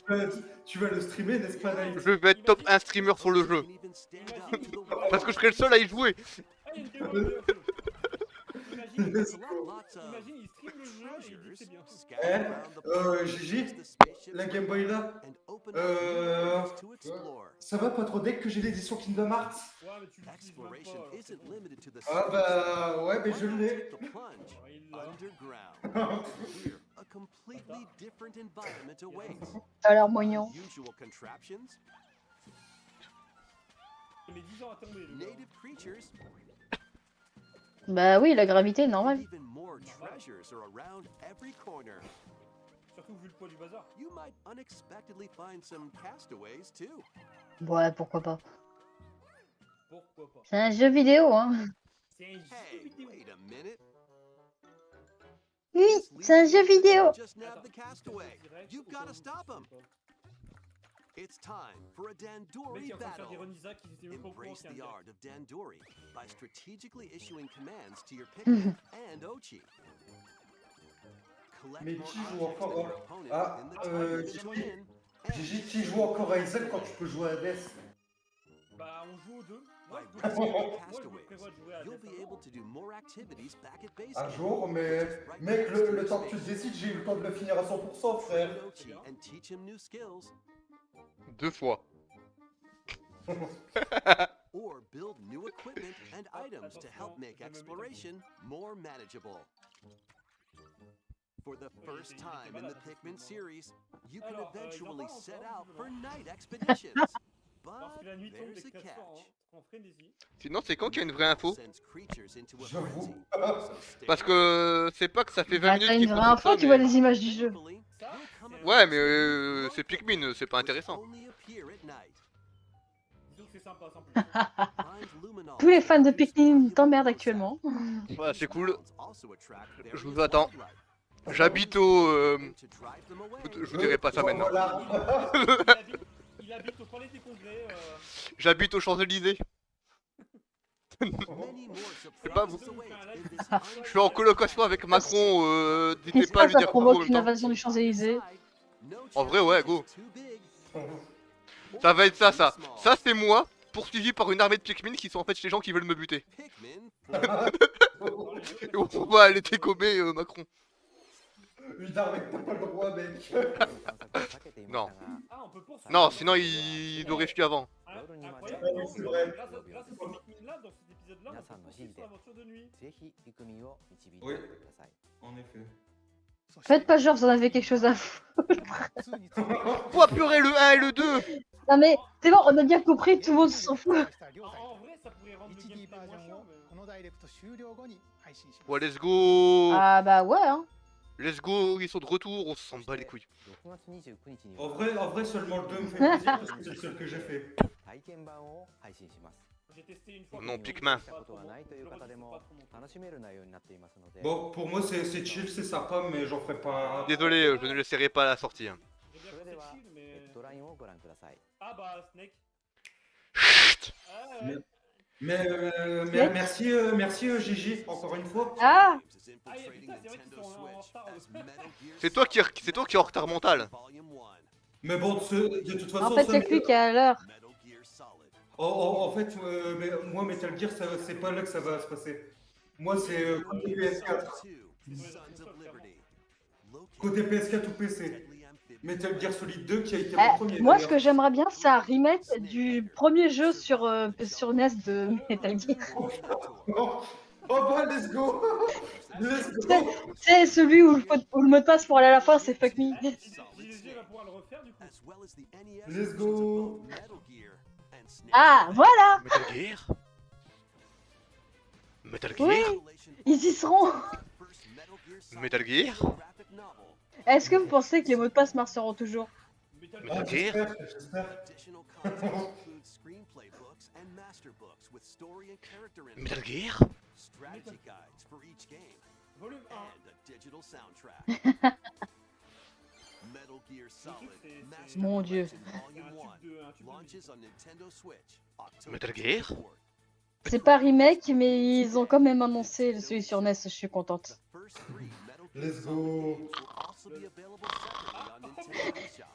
Mais tu vas le streamer, n'est-ce pas, Night? Je vais être top 1 streamer sur le you jeu. can even stand up to the Parce que je serai le seul à y jouer. Ah, il y a une Game Boy Color. Imagine, Lots of imagine, il stream le jeu et il dit que c'est bien. scattered around the planet, Gigi, use the spaceships la Game Boy là, and open up new worlds to explore. ça va pas trop dès que j'ai l'édition Kingdom Hearts? Ouais, mais tu l'utilises même Exploration pas. alors, c'est isn't bon. limited to the Ah bah ouais, mais Why je not l'ai. take the plunge Ouais, il l'a. underground? Here, a completely different environment awaits. Ça a l'air moyen. Usual contraptions, Il met 10 ans à tomber, le gars. native creatures, Bah oui, la gravité, normal. even more treasures are around every corner. Surtout vu le poids du bazar. You might unexpectedly find some castaways too. Ouais, pourquoi pas. Pourquoi pas? C'est un jeu vidéo, hein. C'est un jeu Hey, vidéo. wait a minute. Oui, This c'est un leader jeu vidéo. just nabbed the castaway. Direct, You've au got cas to où, stop je him. sais pas. It's time for a Le mec Dandori qui est en train de faire battle. des renisacs qui étaient même pas au courant Embrace qu'il y the a un art of Dandori by strategically issuing commands to your Mhm. Pikmin and Ochi. Collect Mais more qui joue objects encore than your à- opponent Ah, in the time limit Gigi. win, and Gigi, qui joue encore à Isaac quand tu peux jouer à Hades? Bah, on joue aux deux. Moi, by je me rescuing prévois castaways, de jouer à you'll Death be able Stranding. to do more activities back at base Un camp. jour, mais mec, le temps que tu te décides, j'ai eu le temps de le finir à 100%, frère. Train Ochi and teach him new skills, 2 fois. or build new equipment and items to help attention, make je me mets exploration more manageable. For the first il était time in the malade, Pikmin effectivement. series, you can Alors, eventually j'en parle set encore, out for visiblement. night expeditions. Lorsque But la nuit tombe, there's les a créatures catch. en frénésie. Sinon, c'est quand qu'il y a une vraie info? Sends creatures into a J'avoue. frenzy. So stay Parce que c'est pas que ça fait 20 Bah, minutes t'as qu'ils une font vraie tout info, ça, tu vois mais... les images du jeu. Thankfully, Ça, we'll come c'est- Ouais, mais across c'est Pikmin, c'est pas which intéressant. only appear at night. Disons que c'est sympa, sans plus. Find Luminol Tous les fans de to produce Pikmin valuable t'emmerdent Rosette. actuellement. Ouais, c'est cool. Clouds also attract Je various vous attends. wildlife. J'habite au... To drive them away, je vous dirai pas ça maintenant. Voilà. Il habite au palais des congrès. J'habite aux Champs-Élysées. many more C'est pas vous. Je suis en colocation avec Macron, Qu'est-ce qui n'hésitez se pas à passe, lui ça dire coucou en provoque même une temps. invasion du Champs-Élysées. En vrai, ouais, go. Ça va être ça, ça. Ça, c'est moi, poursuivi par une armée de Pikmin qui sont en fait les gens qui veulent me buter. Et on va aller dégober Macron. Une armée que t'as pas le droit, mec. Non. Ah, on peut poursuivre. Non, sinon il aurait fui avant. Incroyable. Ah oui, c'est vrai. Grâce à ce Pikmin-là, dans cet épisode-là, on peut poursuivre son aventure de nuit. Oui, en effet. Faites pas genre, vous en avez quelque chose à foutre. Oh purée, le 1 et le 2. Non mais, c'est bon, on a bien compris, tout le monde s'en fout. En vrai, ça pourrait rendre le 1D バ gameplay ージョ moins ンを chiant, mais... このダイレクト終了後に配信します。 Ouais, let's go. Ah bah ouais, hein. Let's go, ils sont de retour, on s'en bat les couilles. En vrai, seulement le 2 me fait plaisir parce que c'est le seul que j'ai fait. J'ai testé une fois. Non, mais Pikmin. c'est pas trop bon. Je le redis, c'est pas trop mon truc. Bon, pour moi, c'est chill, c'est sympa, mais j'en ferai pas. Désolé, je ne laisserai pas la sortie. Hein. J'ai bien fait c'est chill, mais... Ah bah, Snake. Chut. Ah ouais. Merci Gigi, encore une fois. Ah, Ah, putain, c'est vrai qu'ils sont en retard. C'est toi qui es en retard mental. Mais bon, de toute façon, en fait, ça, c'est que lui qui est à l'heure. en fait, moi, Metal Gear, c'est pas là que ça va se passer. Moi, c'est côté PS4. Côté PS4 ou PC. Metal Gear Solid 2 qui a été mon premier. Moi, ce d'ailleurs. que j'aimerais bien, c'est un remake du premier jeu sur NES de Metal Gear. Oh bah, let's go. Let's go. C'est celui où le mot de passe pour aller à la fin, c'est fuck me. JDG va pouvoir le refaire, du coup. Let's go. Ah, voilà. Metal Gear. Metal Gear. Oui, ils y seront. Metal Gear. Est-ce que vous pensez que les mots de passe marcheront toujours? Metal Ah, Gear. j'espère. Metal Gear. Volume 1. Mon Dieu. C'est un tube de... Metal Gear. C'est pas remake, mais ils ont quand même annoncé celui sur NES, je suis contente. Let's go.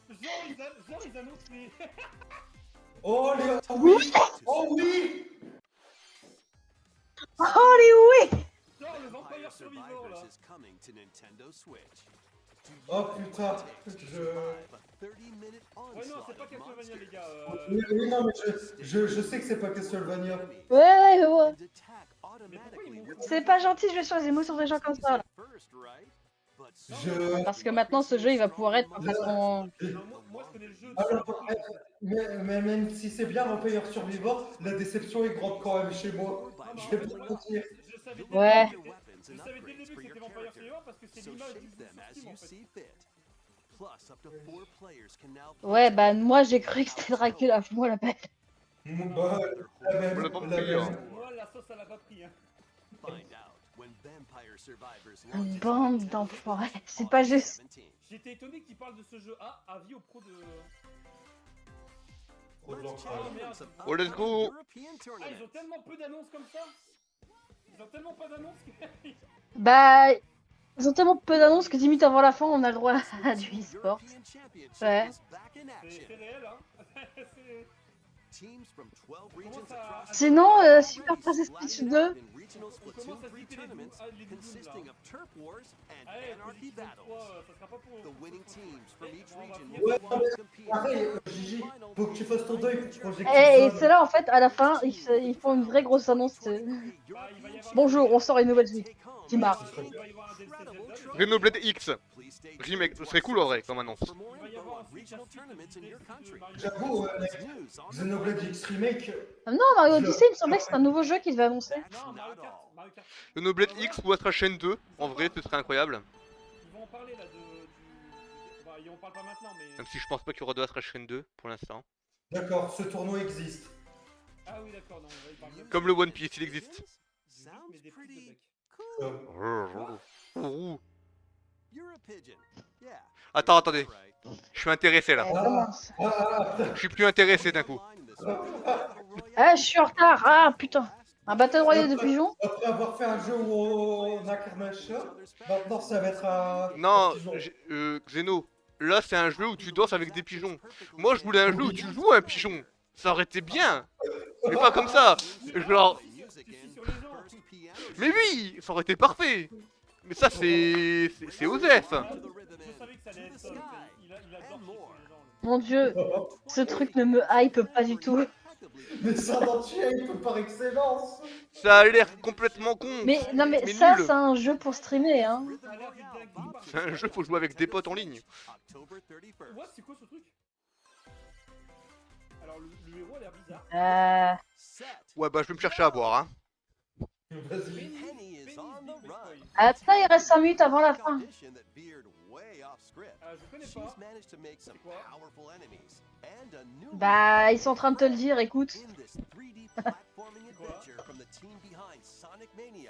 Genre, ils annoncent les... Oh les... Oh oui. Oh oui. Oh les oui. Genre, le Vampire Survivor, là. Oh putain. Ouais, non, c'est pas Castlevania, les gars. Oui, non, mais je sais que c'est pas Castlevania. Ouais. Mais pourquoi ils montrent... C'est pas gentil, je vais sur les émotions des gens comme ça. Là. Parce que maintenant, ce jeu, il va pouvoir être en façon... Non, moi, je connais le jeu. Alors, mais même si c'est bien Vampire Survivor, la déception est grande quand même chez moi. Je vais pas te dire. Je savais Ouais. Je savais dès le début que c'était Vampire Survivor parce que c'est l'image du jeu sur Steam, en fait. Ouais, bah moi, j'ai cru que c'était Dracula, moi la belle. Bah, la même, Le vampire. la même. Moi, la sauce, elle a pas pris, hein. Une bande d'enfoirés, c'est pas juste. J'étais étonné qu'ils parlent de ce jeu. Ah, avis aux pros de... Trop de l'enfer. Oh, let's go. Ah, ils ont tellement peu d'annonces comme ça. Ils ont tellement pas d'annonces que... Bah, ils ont tellement peu d'annonces que 10 minutes avant la fin, on a le droit à du e-sport. Ouais. C'est réel, hein. Sinon, Super Princess Peach 2. On commence à se quitter les doubles, là. Allez, Position 3, ça sera pas pour... Ouais, pareil, Gigi, faut que tu fasses ton deuil pour Project Et Zone. c'est là, en fait, à la fin, ils font une vraie grosse annonce. Bonjour, on sort une nouvelle suite. Qui marche. Il va y avoir un DLC Zelda. Xenoblade X. Remake, ce serait cool en vrai comme annonce. Il va y avoir ensuite un suite de Mario. J'avoue, Xenoblade X Remake, Non, Mario Odyssey, il me semblait que c'était un nouveau jeu qu'ils devaient annoncer. Non, Mario Kart. Mario Kart. Xenoblade X ou Astral Chain 2. En vrai, ce serait incroyable. Ils vont en parler là Bah, ils en parlent pas maintenant, mais... Même si je pense pas qu'il y aura de Astral Chain 2 pour l'instant. d'accord, ce tournoi existe. Ah oui, d'accord, non, ils parlent même Comme le One Piece, il existe. mais des petits de bec. Ouh. Attends, attendez. Je suis intéressé là. Je suis plus intéressé d'un coup. Ah, je suis en retard. Ah, putain. Un Battle Royale de pigeons? Après avoir fait un jeu où on incarne un chat, maintenant ça va être un Non, pigeon. Xeno, là c'est un jeu où tu danses avec des pigeons. Moi je voulais un jeu où tu joues un pigeon. Ça aurait été bien. Mais pas comme ça. Genre, mais oui, ça aurait été parfait. Mais ça c'est Osef. Je savais que ça allait être ça. Il adore chier sur les gens. Mon dieu, ce truc ne me hype pas du tout. Mais ça d'entier, il peut par excellence. Ça a l'air complètement con. Mais non mais Mais ça nul. c'est un jeu pour streamer hein. Ça a l'air d'une dinguerie, par C'est un jeu faut jouer avec des potes en ligne. Ouais, c'est quoi ce truc? Alors, le héros a l'air bizarre. Ouais bah je vais me chercher à boire hein. Vas-y. Attends, il reste 5 minutes avant la fin. Je connais pas. C'est quoi? Bah, ils sont en train de te le dire, écoute.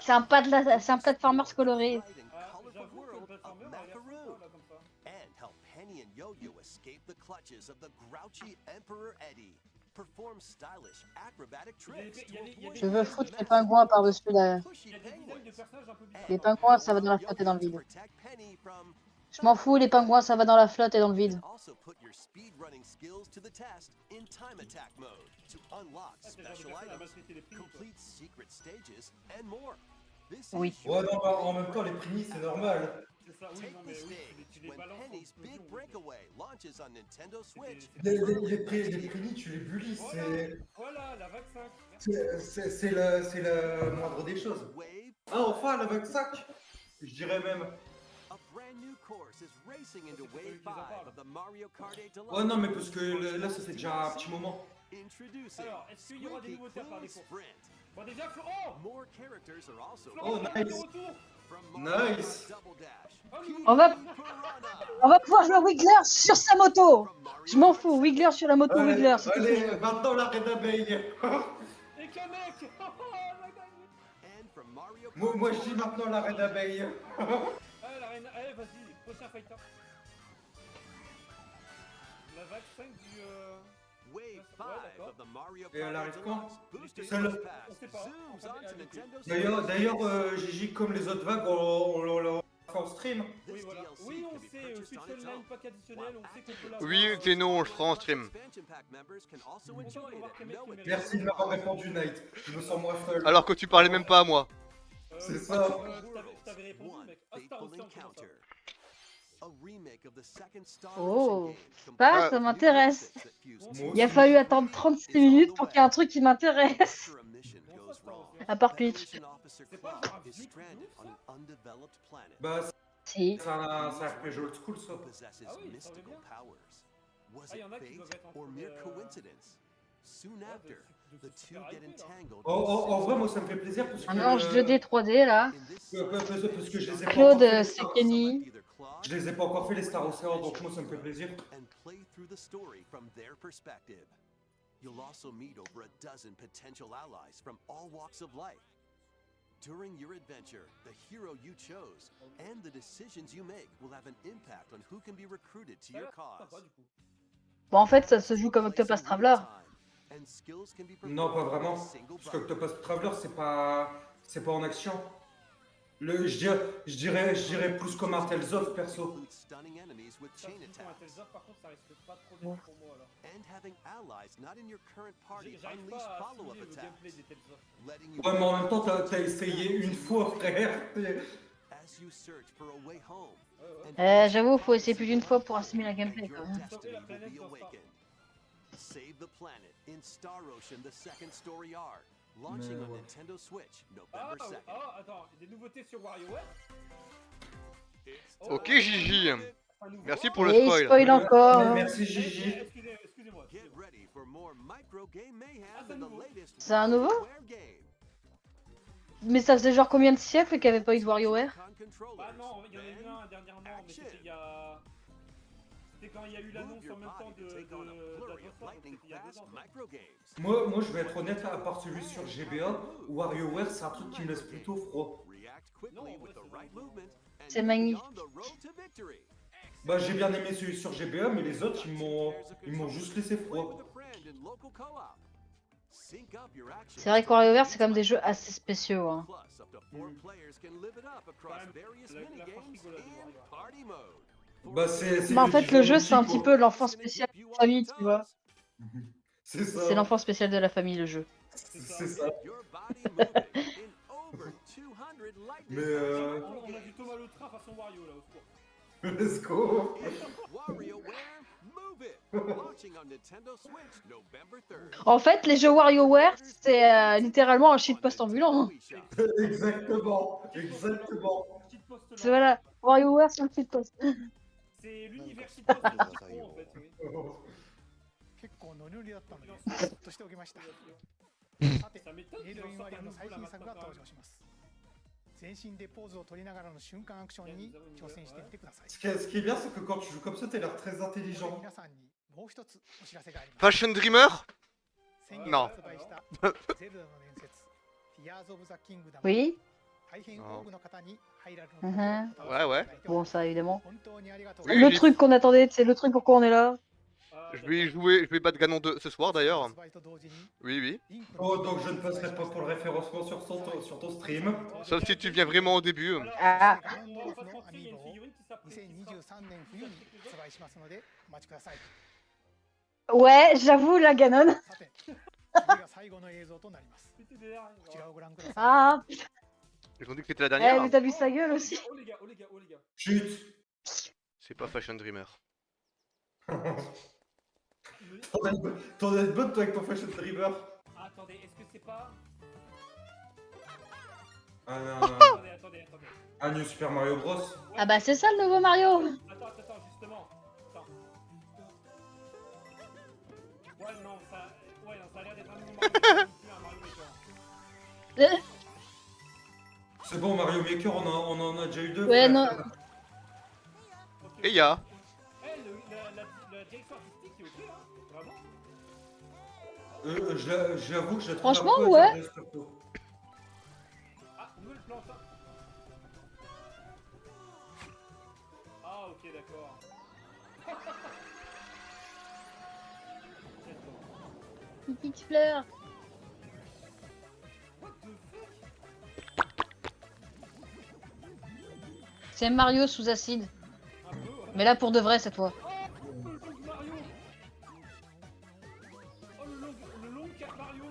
C'est un platformer coloré. J'avoue que le platformer a l'air sympa, là, comme ça. And help Penny and Yo-Yo escape the clutches of the grouchy Emperor Eddie. Perform stylish acrobatic tricks to avoid Je veux foutre les pingouins par-dessus la... Il y a des designs de personnages un peu bizarres. Les pingouins, ça va dans la flotte et dans le vide. protect Penny from Je m'en fous, les pingouins, ça va dans la flotte et dans le vide. also put your speedrunning skills to the test in time attack mode to unlock Ah, c'est le genre de special personne à items, maltraiter les prix, quoi. complete secret stages, and more. This Oui. is Ouais, non, bah, en même temps, les primis, c'est normal. C'est ça, oui, Take non, the mais oui, stage tu les when balances Penny's dans Big l'explosion, oui. Breakaway launches on Nintendo Switch. Les primis, tu les bullies, Voilà, la vague 5. c'est la moindre des choses. Wave Ah, enfin, la vague 5. Je dirais même. A brand new course is racing into Wave 5 of the Mario Kart 8 Deluxe. Ouais, non, mais parce que là, ça fait déjà un petit moment. Introducing Alors, est-ce qu'il y aura des Squeaky nouveautés à part Clean des courses? Sprint. Bon, déjà, Florent! More characters are also Oh, Florent, nice. de retour! from Nice. Mario Double Dash. Oh, oui. On va pouvoir jouer à Wiggler sur sa moto. Je m'en fous, Wiggler sur la moto, Wiggler. c'est tout ce que je Allez, veux. maintenant la reine d'abeille. Et qu'un mec! Oh, la gagne! And from Mario Moi, je dis maintenant la reine d'abeille. Allez, la reine, allez, vas-y, prochain fighter. La vague 5 du. Wave Ouais, 5 d'accord. of the Mario Et elle Kart arrive 8 quand Deluxe Booster Celle-là. Pass On sait pas. zooms onto Nintendo D'ailleurs, Gigi, comme les autres vagues, on l'a fait en stream. Oui, voilà. Oui, on sait, Switch Online, pack additionnel, on sait qu'on peut l'avoir. Oui, c'est non, je ferai en stream. Merci de m'avoir répondu, Night. Je me sens moins seul. Alors que tu parlais même pas à moi. C'est ça. Je t'avais répondu, mec. Ah, putain, on sait, on commence ça. Oh, ça m'intéresse. Moi Il a aussi. fallu attendre 36 minutes pour qu'il y ait un truc qui m'intéresse. À part Peach. C'est pas genre un vieux truc de ouf, ça? Bah, Si. c'est un RPG old school, ça. Ah oui, ça revient bien. Ah, y en a qui doivent être en train de- Soon Ouais, after, de the two super get hypés, là. entangled. En vrai, moi, ça me fait plaisir parce que. Un ange 2D 3D là. Parce que je les ai pas Claude encore fait. Sekeni. Je les ai pas encore fait les Star Ocean, donc moi, ça me fait plaisir. And play through the story from their perspective. You'll also meet over a dozen potential allies from all walks of life. During your adventure, the hero you chose and the decisions you make will have an impact on who can be recruited to Ça a your l'air cause. sympa, du coup. Bon, en fait, ça se joue comme Octopus Traveler. Non, pas vraiment. Parce que Octopus Traveler, c'est pas en action. Je dirais plus comme un Tales of, perso. Ça, si pour un Tales of, par contre, ça risque pas trop d'être pour moi, alors. J'arrive pas à assimiler le gameplay des Tales of. Ouais, mais en même temps, t'as essayé une fois, frère. J'avoue, faut essayer plus d'une fois pour assimiler la gameplay quand même. Sauver la planète dans Star. Save the planet in Star Ocean, the second story R, launching on Nintendo Switch November 2nd. Attends, des nouveautés sur WarioWare? Ok, Gigi. Un nouveau? Merci pour le Et il spoil. spoil encore. hein. Merci, Gigi. Excusez-moi. Get ready for more micro game mayhem than the latest C'est un nouveau? WarioWare game. Mais ça faisait genre combien de siècles qu'il n'y avait pas eu de WarioWare? Bah non, il y en a eu un dernièrement, mais c'était il y a... C'était quand il y a eu l'annonce en même temps de d'Adressor, c'était il y a 2 ans. ça. Moi, je vais être honnête, à part celui sur GBA, WarioWare, c'est un truc qui me laisse plutôt froid. C'est magnifique. Bah, j'ai bien aimé celui sur GBA, mais les autres, ils m'ont juste laissé froid. sync up your actions C'est vrai que to WarioWare, c'est enhance comme des life. jeux assez spéciaux. Hein. Plus, up to 4 players can live it up across Quand même, various la minigames partie rigolote du and Wario. party mode. Bah, c'est Bah, en les fait, le jeu, c'est un multi, petit quoi. peu l'enfant It's gonna spécial keep de you la on famille, your tu vois. toes. C'est C'est ça. l'enfant spécial de la famille, le jeu. C'est ça. Get your body moving in over 200 lightning Mais On a vu Thomas le train façon Wario là au secours. let's go. WarioWare, move it. Launching on Nintendo Switch November 3rd. En fait, les jeux WarioWare, c'est littéralement un shitpost ambulant. Hein. Exactement. Exactement. Shitpost C'est lent. voilà, WarioWare, c'est un shitpost. C'est l'univers shitpost de Kikro en fait, oui. 結構ノリノリだったのでそっとしておきましたさて Ça m'étonne メイ qu'ils ド en インワ sortent リア un の nouveau 最 là 新作 maintenant が quand 登 même. 場します全身でポーズを取りながらの瞬間アクションに挑戦してみてください Ce qui est bien, c'est que quand tu joues comme ça, t'as l'air très ここで intelligent. 皆さんにもう一つお知らせがあります Fashion Dreamer? 先月 Non. 発売したゼルダの伝説 Tears of the Kingdom Oui. 大変多くの方にハイラルの Mhm. 方をお楽しみいただいており Bon, ます ça, évidemment. 本当にありがとう Oui, ござい Le ます truc qu'on attendait, c'est le truc pourquoi on est là. Ah, Je vais y jouer, je vais battre Ganon 2 ce soir d'ailleurs. 発売と同時に Oui, oui. リンクの Oh, donc je ne passerai pas pour le référencement sur ton stream. Sauf si tu viens vraiment au début. Ah. ガノンドルフ En の fait, ア il ミ y ー a ボ une を figurine qui s'appelle. 2023年冬に発売しますのでお待ちください Ouais, j'avoue, la Ganon. さて次が最後の映像となります C'était derrière. こちらをご覧ください Ah, Ils ont dit que c'était la eh, dernière. mais t'as vu sa gueule aussi. Oh les gars, oh les gars, oh les gars. Chut. C'est pas Fashion Dreamer. T'en as une bonne, toi, avec ton Fashion Dreamer. Ah, attendez, est-ce que c'est pas. Attendez. Un New Super Mario Bros. Ah bah c'est ça le nouveau Mario. Attends, justement. Attends. Ouais, non, ça a l'air d'être un nouveau Mario Maker, plus un Mario Maker. C'est bon, Mario Maker, on en a déjà eu deux. Ouais, frère. non. Ok. Et ya. Eh, la direction artistique est ok, hein. Vraiment. J'avoue que je la trouve Franchement, un peu ouais. attardée, ce perso. Ah, nouvelle plante. Hein. Ah, ok, d'accord. Petite fleur. C'est Mario sous acide. Un peu, ouais. Mais là pour de vrai cette fois. Oh, le long Mario. Oh, le long cap Mario.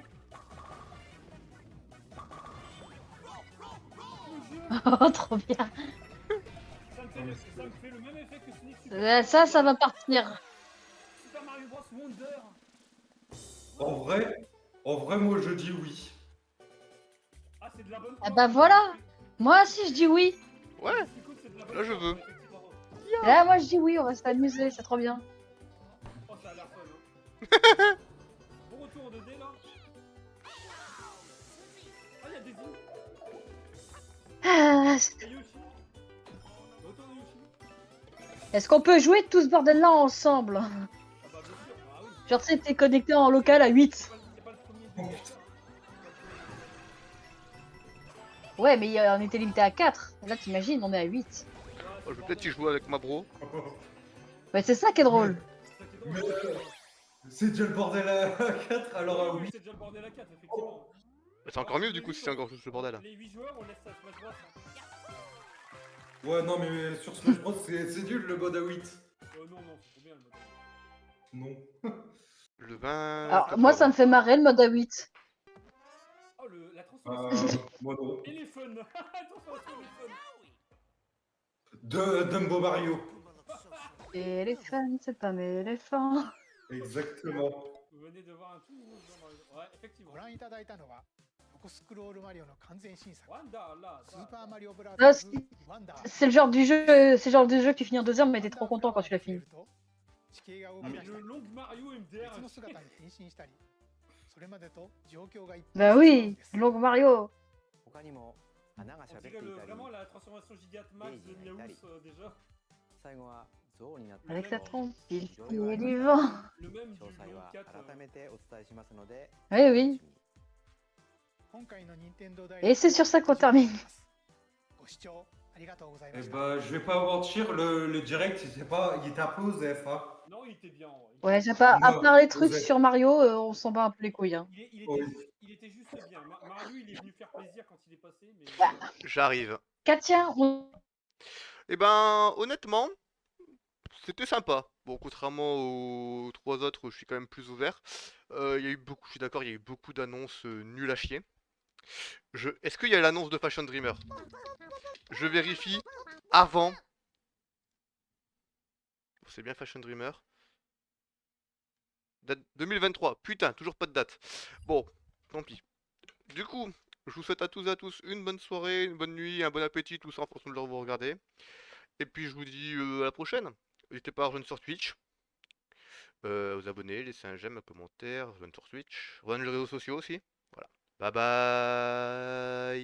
Oh, trop bien. Ça me fait le même effet que Sonic Super. Ça va partir. Super Mario Bros Wonder. En vrai, moi, je dis oui. Ah, c'est de la bonne. Ah bah voilà. Moi aussi je dis oui. Ouais, là je veux. Là moi je dis oui, on va s'amuser, c'est trop bien. Oh, ça a l'air fun. Hein. Bon retour de dé là. Ah, il y a des îles. Ah, Et Yoshi. Retour de Yoshi. est-ce qu'on peut jouer tout ce bordel là ensemble? Ah, bah, bien sûr. Ah, oui. Genre tu sais, t'es connecté en local à 8. C'est pas le premier dé. Ouais mais on était limité à 4. Là t'imagines, on est à 8. Oh, je vais peut-être y jouer avec ma bro. Ouais c'est ça qui est drôle. Mais c'est déjà le bordel à 4, alors à oui. C'est déjà le bordel à 4, effectivement. C'est encore mieux du coup si c'est encore juste le bordel. Les 8 joueurs, on laisse ça Smash Bros. Hein. Ouais, non, mais sur Smash Bros, c'est nul le mode à 8. Non, c'est trop bien le mode. Non. Le 20. Alors moi ça me fait marrer le mode à 8. Oh, la transformation. Moi non. Et les fun. Attention, les fun. De Dumbo Mario. Éléphant, c'est pas mes éléphants. Exactement. Vous venez de voir un tout nouveau jeu Mario. Ouais, effectivement. ご覧いただいたのは横スクロールマリオの完全新作 Wanda, là. スーパーマリオブラAh, ザーズ c'est- ワンダー C'est le genre du jeu, c'est le genre de jeu qui finit en 2 heures mais t'es trop content quand tu l'as fini. 地形が動 Ah, き mais 出した le り long Mario MDR. 別の姿に変身したりそれまでと状況が一 Bah 変 oui, です Long Mario. 他にも穴が On 喋ってい dirait たり vraiment la transformation Gigat Max de Miaous déjà. 最後は象になったり Avec la trompe, il いろ y いろ a あり du ます vent. Le même 詳 du 細 long は 4. 改めてお伝えしますので Oui, お楽 oui. しみに今回の任天堂ダイ Et c'est sur ça qu'on termine. ご視聴ありがとうござい Eh ました。 bah, je vais pas mentir, le direct, il était un peu osef, hein. Non, il était bien. Ouais, à Non, part les trucs osef. sur Mario, on s'en bat un peu les couilles. Hein. Oui. Il était juste bien. Mario, il est venu faire plaisir quand il est passé, mais... J'arrive. Katia, Eh ben, honnêtement, c'était sympa. Bon, contrairement aux 3 autres, je suis quand même plus ouvert. Il y a eu beaucoup, je suis d'accord, il y a eu beaucoup d'annonces nulles à chier. Est-ce qu'il y a l'annonce de Fashion Dreamer? Je vérifie avant. C'est bien Fashion Dreamer. Date 2023. Putain, toujours pas de date. Bon, tant pis. Du coup, je vous souhaite à tous et à tous une bonne soirée, une bonne nuit, un bon appétit, tout ça en fonction de l'heure où vous regardez. Et puis je vous dis à la prochaine. N'hésitez pas à rejoindre sur Twitch. Vous abonner, laisser un j'aime, un commentaire, rejoindre sur Twitch, rejoindre les réseaux sociaux aussi. Voilà. Bye bye.